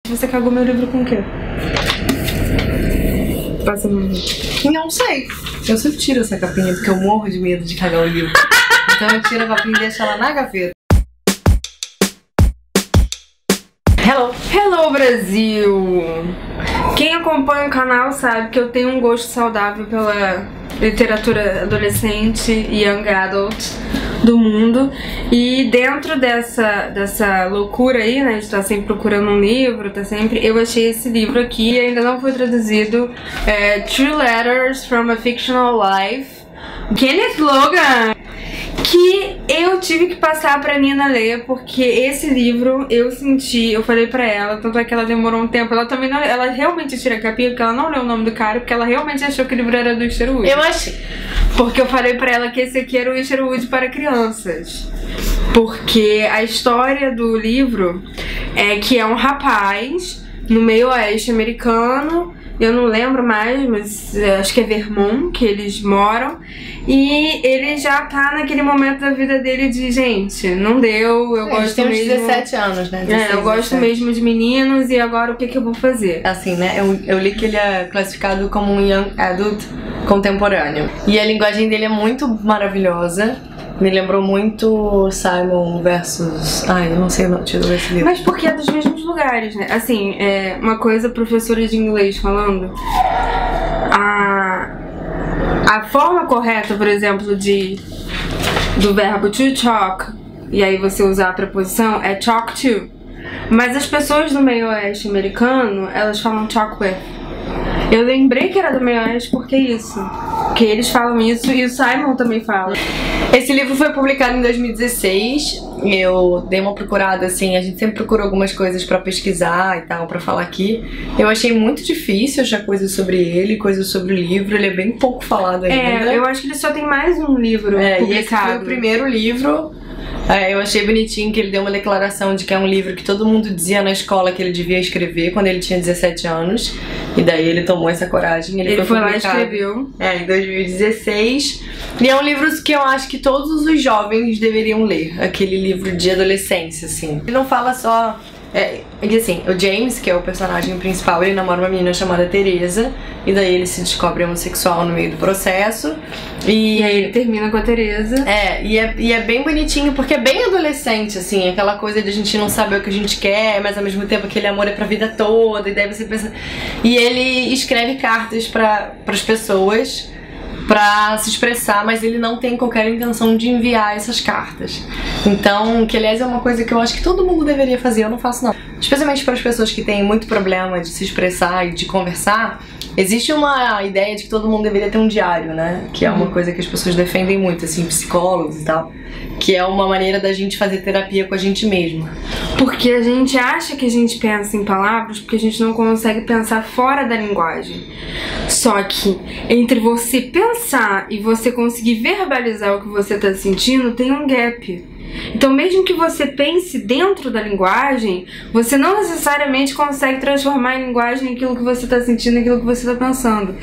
Você cagou meu livro com o quê? Passa no... Não sei. Eu sempre tiro essa capinha porque eu morro de medo de cagar o livro. Então eu tiro a capinha e deixo ela na gaveta. Hello Brasil! Quem acompanha o canal sabe que eu tenho um gosto saudável pela literatura adolescente e young adult do mundo. E dentro dessa loucura aí, né, de estar sempre procurando um livro, eu achei esse livro aqui, ainda não foi traduzido, True Letters from a Fictional Life, Kenneth Logan, que eu tive que passar pra Nina ler, porque esse livro eu falei pra ela, tanto é que ela demorou um tempo, ela realmente tira a capinha, porque ela não leu o nome do cara, porque ela realmente achou que o livro era do Isherwood. Eu achei. Porque eu falei pra ela que esse aqui era o Isherwood para crianças. Porque a história do livro é que é um rapaz no meio oeste americano, eu não lembro mais, mas acho que é Vermont que eles moram. E ele já tá naquele momento da vida dele de, gente, não deu, eu gosto tem uns mesmo... 17 anos, né? 16, eu gosto 17. mesmo de meninos e agora o que eu vou fazer? Assim, né? Eu li que ele é classificado como um young adult contemporâneo. E a linguagem dele é muito maravilhosa. Me lembrou muito Simon versus... Ai, eu não sei o título desse livro. Mas porque é dos mesmos lugares, né? Assim, uma coisa, professora de inglês falando, a forma correta, por exemplo, do verbo to talk, e aí você usar a preposição, é talk to. Mas as pessoas do meio oeste americano, elas falam talk with. Eu lembrei que era do meio oeste porque isso. Porque eles falam isso e o Simon também fala. Esse livro foi publicado em 2016. Eu dei uma procurada, assim, a gente sempre procura algumas coisas pra pesquisar e tal, pra falar aqui. Eu achei muito difícil achar coisas sobre ele, coisas sobre o livro. Ele é bem pouco falado ainda. Eu acho que ele só tem mais um livro publicado. E esse foi o primeiro livro. Eu achei bonitinho que ele deu uma declaração de que é um livro que todo mundo dizia na escola que ele devia escrever quando ele tinha 17 anos. E daí ele tomou essa coragem. Ele foi lá e escreveu. Em 2016. E é um livro que eu acho que todos os jovens deveriam ler. Aquele livro de adolescência, assim. Ele não fala só... assim, o James, que é o personagem principal, ele namora uma menina chamada Teresa. E daí ele se descobre homossexual no meio do processo. E aí ele termina com a Teresa. E é bem bonitinho, porque é bem adolescente, assim, aquela coisa de a gente não saber o que a gente quer, mas ao mesmo tempo aquele amor é pra vida toda, e daí você pensa... E ele escreve cartas pras pessoas pra se expressar, mas ele não tem qualquer intenção de enviar essas cartas. Então, que aliás é uma coisa que eu acho que todo mundo deveria fazer, eu não faço não. Especialmente para as pessoas que têm muito problema de se expressar e de conversar, existe uma ideia de que todo mundo deveria ter um diário, né? Que é uma coisa que as pessoas defendem muito, assim, psicólogos e tal. Que é uma maneira da gente fazer terapia com a gente mesmo. Porque a gente acha que a gente pensa em palavras porque a gente não consegue pensar fora da linguagem. Só que entre você pensar e você conseguir verbalizar o que você tá sentindo, tem um gap. Então mesmo que você pense dentro da linguagem, você não necessariamente consegue transformar em linguagem aquilo que você está sentindo, aquilo que você está pensando.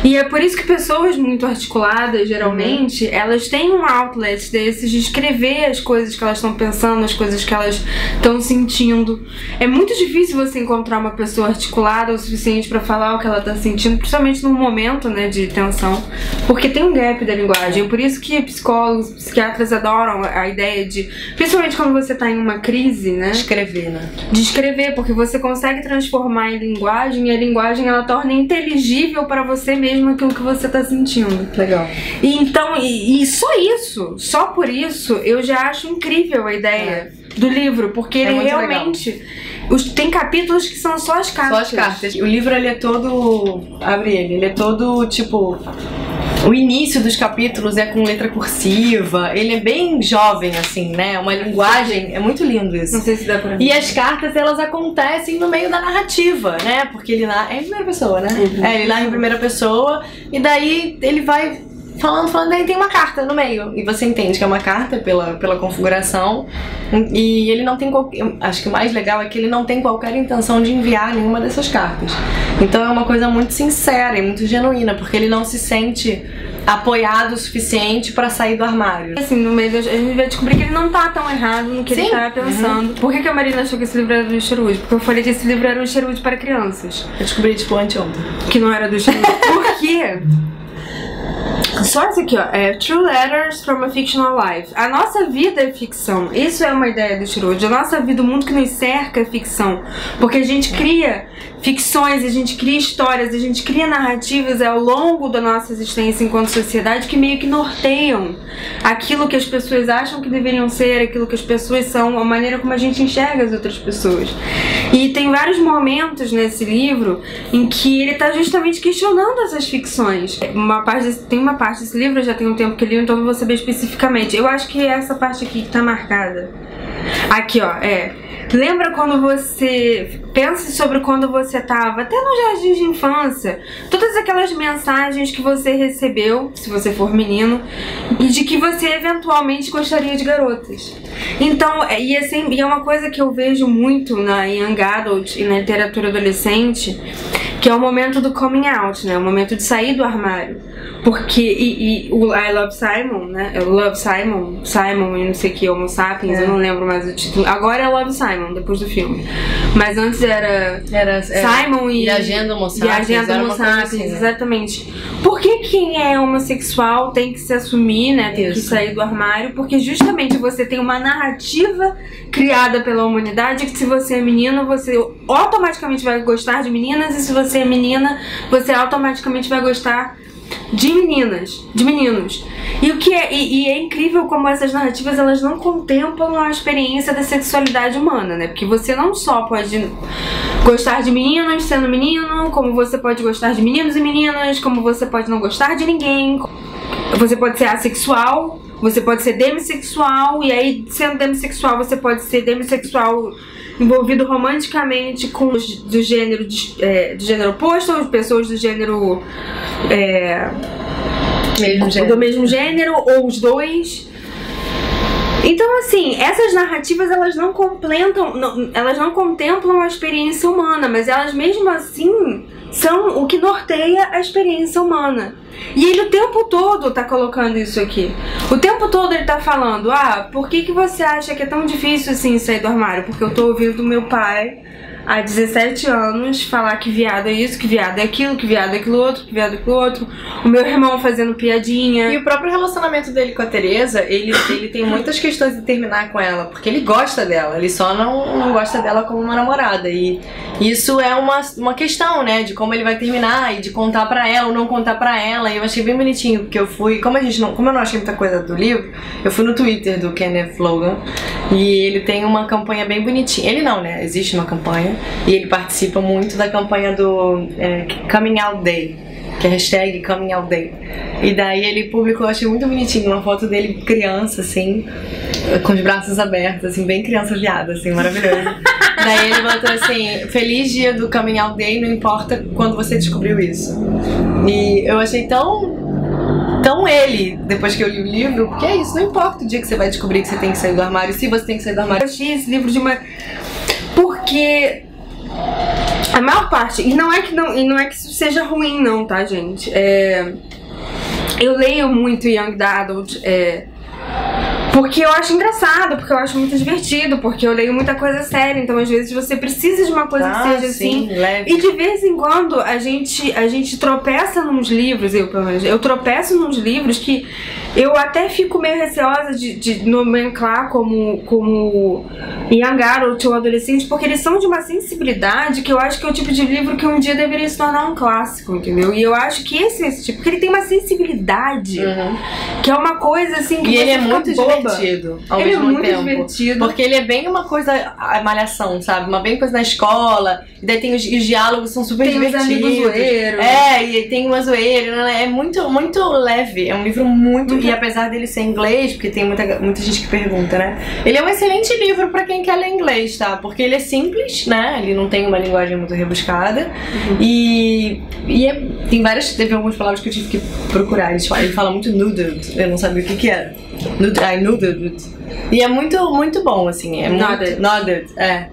E é por isso que pessoas muito articuladas, geralmente, elas têm um outlet desses de escrever as coisas que elas estão pensando, as coisas que elas estão sentindo. É muito difícil você encontrar uma pessoa articulada o suficiente para falar o que ela está sentindo, principalmente num momento, né, de tensão, porque tem um gap da linguagem. É por isso que psicólogos, psiquiatras adoram a ideia de, principalmente quando você tá em uma crise, né? Escrever, né? De escrever, porque você consegue transformar em linguagem e a linguagem ela torna inteligível para você mesmo aquilo que você tá sentindo. Legal. E então, e só isso, só por isso, eu já acho incrível a ideia do livro, porque ele realmente... Tem capítulos que são só as cartas. Só as cartas. O livro, ele é todo... Abre ele é todo, tipo... O início dos capítulos é com letra cursiva, ele é bem jovem, assim, né? Uma linguagem, é muito lindo isso. Não sei se dá pra mim. E as cartas, elas acontecem no meio da narrativa, né? Porque ele narra... É em primeira pessoa, né? Ele narra em primeira pessoa, e daí ele vai falando, daí tem uma carta no meio. E você entende que é uma carta pela configuração. E ele não tem acho que o mais legal é que ele não tem qualquer intenção de enviar nenhuma dessas cartas. Então é uma coisa muito sincera e muito genuína, porque ele não se sente apoiado o suficiente pra sair do armário. Assim, no meio a gente vai descobrir que ele não tá tão errado no que ele tá pensando. Por que a Marina achou que esse livro era do Sherwood? Porque eu falei que esse livro era um Sherwood para crianças. Eu descobri, tipo, anteontem. Que não era do Sherwood. Por quê? Só isso aqui, ó. É True Letters from a Fictional Life. A nossa vida é ficção. Isso é uma ideia do Sherwood. A nossa vida, o mundo que nos cerca é ficção. Porque a gente cria ficções, a gente cria histórias, a gente cria narrativas ao longo da nossa existência enquanto sociedade que meio que norteiam aquilo que as pessoas acham que deveriam ser, aquilo que as pessoas são, a maneira como a gente enxerga as outras pessoas. E tem vários momentos nesse livro em que ele tá justamente questionando essas ficções. Tem uma parte desse livro, eu já tem um tempo que eu li, então eu vou saber especificamente. Eu acho que é essa parte aqui que tá marcada. Aqui, ó, lembra quando você... Pense sobre quando você tava até no jardim de infância. Todas aquelas mensagens que você recebeu, se você for menino, e de que você eventualmente gostaria de garotas. Então, e é uma coisa que eu vejo muito na Young Adult e na literatura adolescente, que é o momento do coming out, né? O momento de sair do armário. Porque, o I Love Simon, né? Eu Love Simon e não sei o que, Homo Sapiens, eu não lembro mais o título. Agora é Love Simon, depois do filme. Mas antes era Simon e Agenda Homo Sapiens. E Agenda Homo Sapiens, assim, exatamente. Por que quem é homossexual tem que se assumir, né? Tem que sair do armário? Porque justamente você tem uma narrativa criada pela humanidade que se você é menino, você automaticamente vai gostar de meninas, e se você é menina, você automaticamente vai gostar de meninas, de meninos. E é incrível como essas narrativas, elas não contemplam a experiência da sexualidade humana, né? Porque você não só pode gostar de meninos sendo menino, como você pode gostar de meninos e meninas, como você pode não gostar de ninguém. Você pode ser assexual, você pode ser demissexual, e aí, sendo demissexual, você pode ser demissexual envolvido romanticamente com os do gênero oposto, ou pessoas do gênero do mesmo gênero, ou os dois. Então, assim, essas narrativas, elas não contemplam a experiência humana, mas elas mesmo assim são o que norteia a experiência humana. E ele o tempo todo tá colocando isso aqui. O tempo todo ele tá falando: por que você acha que é tão difícil assim sair do armário? Porque eu tô ouvindo do meu pai há 17 anos falar que viado é isso, que viado é aquilo, que viado é aquilo outro, que viado é aquilo outro. O meu irmão fazendo piadinha. E o próprio relacionamento dele com a Teresa, ele tem muitas questões de terminar com ela, porque ele gosta dela, ele só não gosta dela como uma namorada. E isso é uma questão, né, de como ele vai terminar e de contar pra ela ou não contar pra ela. E eu achei bem bonitinho, porque eu fui, como eu não achei muita coisa do livro, eu fui no Twitter do Kenneth Logan, e ele tem uma campanha bem bonitinha. Ele não, né, existe uma campanha, e ele participa muito da campanha do Coming Out Day, que é hashtag Coming Out Day. E daí ele publicou, eu achei muito bonitinho, uma foto dele criança, assim, com os braços abertos, assim, bem criança viada, assim, maravilhoso. Daí ele botou assim: feliz dia do Coming Out Day, não importa quando você descobriu isso. E eu achei tão ele, depois que eu li o livro, porque é isso, não importa o dia que você vai descobrir que você tem que sair do armário, se você tem que sair do armário. Eu achei esse livro porque a maior parte, e não é que isso seja ruim não, tá, gente? Eu leio muito Young Adult, porque eu acho engraçado, porque eu acho muito divertido, porque eu leio muita coisa séria, então às vezes você precisa de uma coisa que seja sim, assim. leve. E de vez em quando a gente tropeça nos livros, pelo menos, eu tropeço nos livros que eu até fico meio receosa de nomenclar como Young Adult ou adolescente, porque eles são de uma sensibilidade que eu acho que é o tipo de livro que um dia deveria se tornar um clássico, entendeu? E eu acho que esse tipo, porque ele tem uma sensibilidade, que é uma coisa assim que e ele é muito divertido. divertido ao Ele mesmo é muito tempo. divertido. Porque ele é bem uma coisa, a malhação, sabe? Uma bem coisa na escola, e daí tem os diálogos são super Tem divertidos. os amigos zoeiros. E tem uma zoeira, né? É muito, muito leve. É um livro muito... E apesar dele ser em inglês, porque tem muita gente que pergunta, né? Ele é um excelente livro pra quem quer ler inglês, tá? Porque ele é simples, né? Ele não tem uma linguagem muito rebuscada. Tem várias... Teve algumas palavras que eu tive que procurar. Ele fala muito noodled. Eu não sabia o que era. Noodled. E é muito, muito bom, assim. É Nodded. Nodded, é.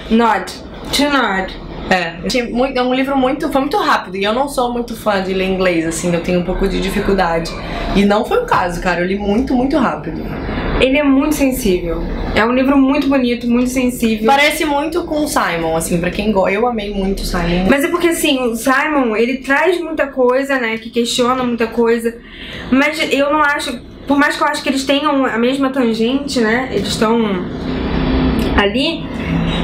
Nod. To nod. É um livro foi muito rápido. E eu não sou muito fã de ler inglês, assim. Eu tenho um pouco de dificuldade. E não foi o caso, cara. Eu li muito, muito rápido. Ele é muito sensível. É um livro muito bonito, muito sensível. Parece muito com o Simon, assim, pra quem gosta. Eu amei muito o Simon. Mas é porque, assim, o Simon, ele traz muita coisa, né? Que questiona muita coisa. Mas eu não acho... Por mais que eu acho que eles tenham a mesma tangente, né? Eles estão ali.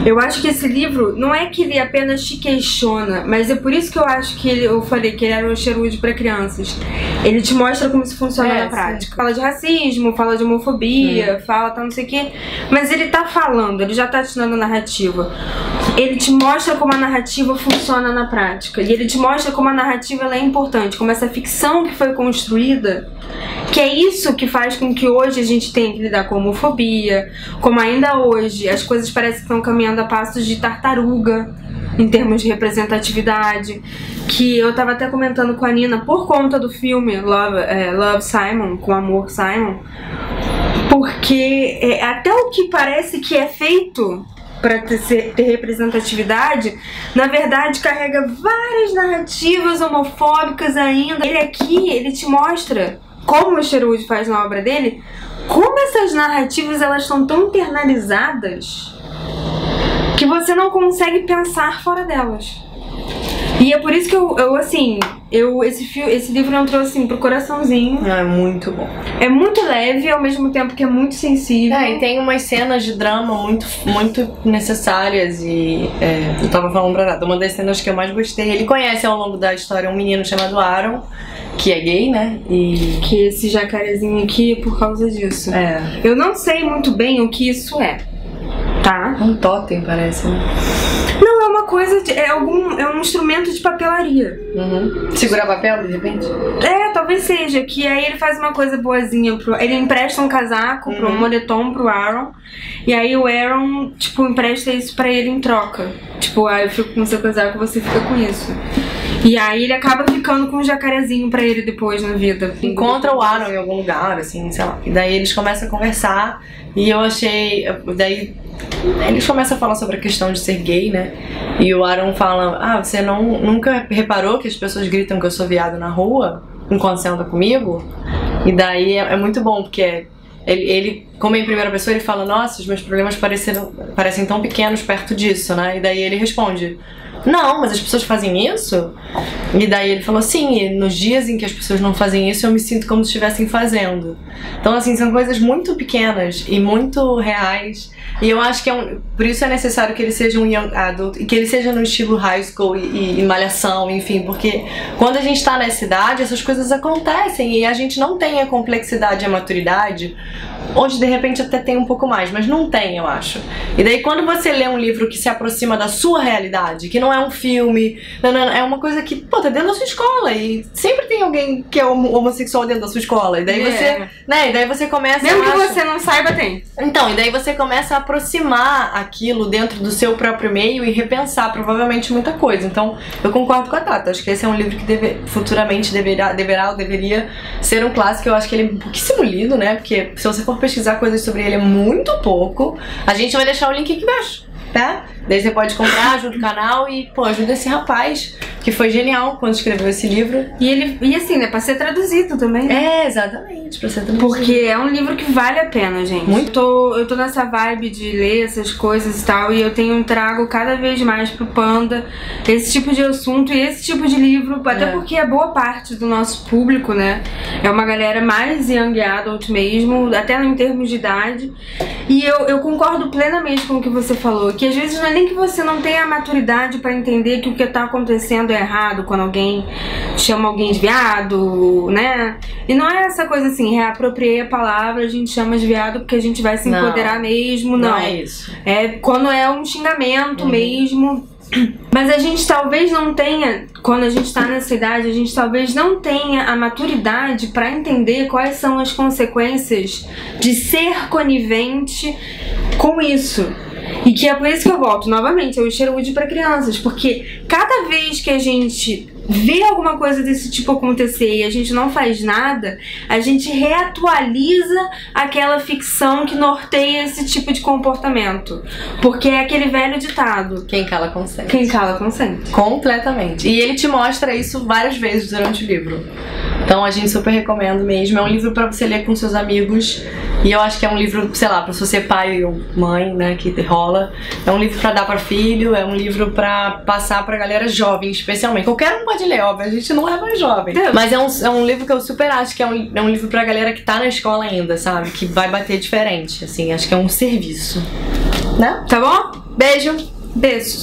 Eu acho que esse livro, não é que ele apenas te questiona, mas é por isso que eu acho que eu falei que ele era um Sherwood pra crianças. Ele te mostra como isso funciona na prática. Sim. Fala de racismo, fala de homofobia, fala tal, não sei o quê. Mas ele tá falando, ele já tá te dando narrativa. Ele te mostra como a narrativa funciona na prática. E ele te mostra como a narrativa ela é importante, como essa ficção que foi construída, que é isso que faz com que hoje a gente tenha que lidar com homofobia, como ainda hoje as coisas parecem que estão caminhando a passos de tartaruga em termos de representatividade, que eu tava até comentando com a Nina por conta do filme Love Simon, com Amor Simon, porque até o que parece que é feito para ter representatividade, na verdade carrega várias narrativas homofóbicas ainda. Ele aqui, ele te mostra, como o Sherwood faz na obra dele, como essas narrativas elas estão tão internalizadas que você não consegue pensar fora delas. E é por isso que esse livro entrou assim pro coraçãozinho. É muito bom. É muito leve, ao mesmo tempo que é muito sensível. E tem umas cenas de drama muito, muito necessárias. E eu tava falando pra nada, uma das cenas que eu mais gostei. Ele conhece ao longo da história um menino chamado Aaron, que é gay, né? E que esse jacarezinho aqui é por causa disso. Eu não sei muito bem o que isso é, tá? Um totem, parece, né? Não, é uma coisa, é um instrumento de papelaria. Segurar papel, de repente? Talvez seja, que aí ele faz uma coisa boazinha, ele empresta um casaco, um moletom pro Aaron, e aí o Aaron, tipo, empresta isso pra ele em troca. Tipo, eu fico com o seu casaco, você fica com isso. E aí ele acaba ficando com um jacarezinho pra ele depois na vida. Encontra o Aaron em algum lugar, assim, sei lá. E daí eles começam a conversar, e eu achei... Daí eles começam a falar sobre a questão de ser gay, né? E o Aaron fala, você nunca reparou que as pessoas gritam que eu sou viado na rua enquanto você anda comigo? E daí é muito bom, porque ele, como é em primeira pessoa, ele fala, nossa, os meus problemas parecem tão pequenos perto disso, né? E daí ele responde, não, mas as pessoas fazem isso? E daí ele falou, sim, e nos dias em que as pessoas não fazem isso, eu me sinto como se estivessem fazendo. Então, assim, são coisas muito pequenas e muito reais. E eu acho que por isso é necessário que ele seja um young adult e que ele seja no estilo high school e malhação, enfim, porque quando a gente tá nessa idade, essas coisas acontecem e a gente não tem a complexidade e a maturidade. Hoje, de repente, até tem um pouco mais, mas não tem, eu acho. E daí, quando você lê um livro que se aproxima da sua realidade, que não é um filme, é uma coisa que, tá dentro da sua escola, e sempre tem alguém que é homossexual dentro da sua escola, e daí você, né, e daí você começa... Mesmo que você não saiba, tem. Então, e daí você começa a aproximar aquilo dentro do seu próprio meio e repensar, provavelmente, muita coisa. Então, eu concordo com a Tata, acho que esse é um livro que futuramente deveria ser um clássico. Eu acho que ele é pouquíssimo lido, né, porque se você for pesquisar coisas sobre ele é muito pouco. A gente vai deixar o link aqui embaixo, tá? Daí você pode comprar, ajuda o canal e, ajuda esse rapaz, que foi genial quando escreveu esse livro. E assim, né, pra ser traduzido também, né? Exatamente, pra ser traduzido. Porque é um livro que vale a pena, gente. Muito. Eu tô nessa vibe de ler essas coisas e tal, e eu trago cada vez mais pro Panda esse tipo de assunto e esse tipo de livro, até porque a boa parte do nosso público, né, é uma galera mais young adult mesmo, até em termos de idade. E eu concordo plenamente com o que você falou, que às vezes não é nem que você não tenha a maturidade pra entender que o que tá acontecendo é errado quando alguém chama alguém de viado, né? E não é essa coisa assim, reapropriei a palavra, a gente chama de viado porque a gente vai se empoderar mesmo, não. Não é isso. É quando é um xingamento mesmo. Mas a gente talvez não tenha, quando a gente tá nessa idade, a gente talvez não tenha a maturidade pra entender quais são as consequências de ser conivente com isso. E que é por isso que eu volto novamente ao Sherwood pra crianças, porque cada vez que a gente vê alguma coisa desse tipo acontecer e a gente não faz nada, a gente reatualiza aquela ficção que norteia esse tipo de comportamento. Porque é aquele velho ditado: quem cala consente. Quem cala consente. Completamente. E ele te mostra isso várias vezes durante o livro. Então a gente super recomenda mesmo. É um livro pra você ler com seus amigos. E eu acho que é um livro, sei lá, pra você pai ou mãe, né, que rola. É um livro pra dar pra filho, é um livro pra passar pra galera jovem, especialmente. Qualquer um pode ler, óbvio, a gente não é mais jovem. Mas é um livro que eu super acho que é um livro pra galera que tá na escola ainda, sabe? Que vai bater diferente, assim, acho que é um serviço. Né? Tá bom? Beijo! Beijos!